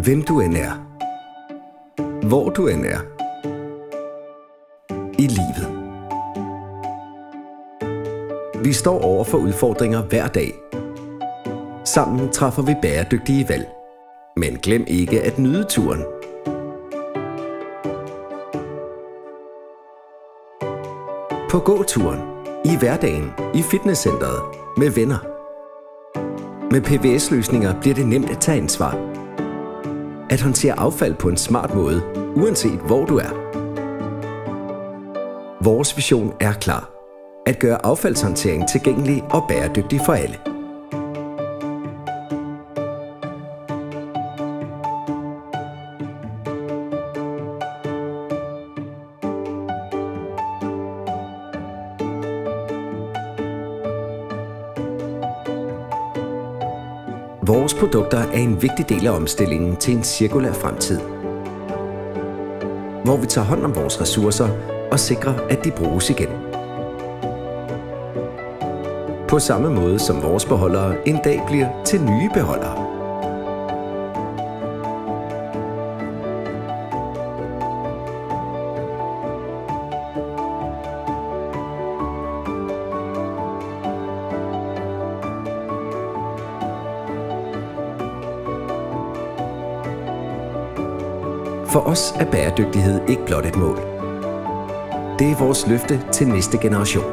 Hvem du end er, hvor du end er i livet. Vi står over for udfordringer hver dag. Sammen træffer vi bæredygtige valg. Men glem ikke at nyde turen. På gåturen, i hverdagen, i fitnesscenteret, med venner. Med PVS-løsninger bliver det nemt at tage ansvar. At håndtere affald på en smart måde, uanset hvor du er. Vores vision er klar. At gøre affaldshåndtering tilgængelig og bæredygtig for alle. Vores produkter er en vigtig del af omstillingen til en cirkulær fremtid, hvor vi tager hånd om vores ressourcer og sikrer, at de bruges igen. På samme måde som vores beholdere en dag bliver til nye beholdere. For os er bæredygtighed ikke blot et mål. Det er vores løfte til næste generation.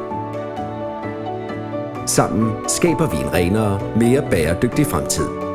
Sammen skaber vi en renere, mere bæredygtig fremtid.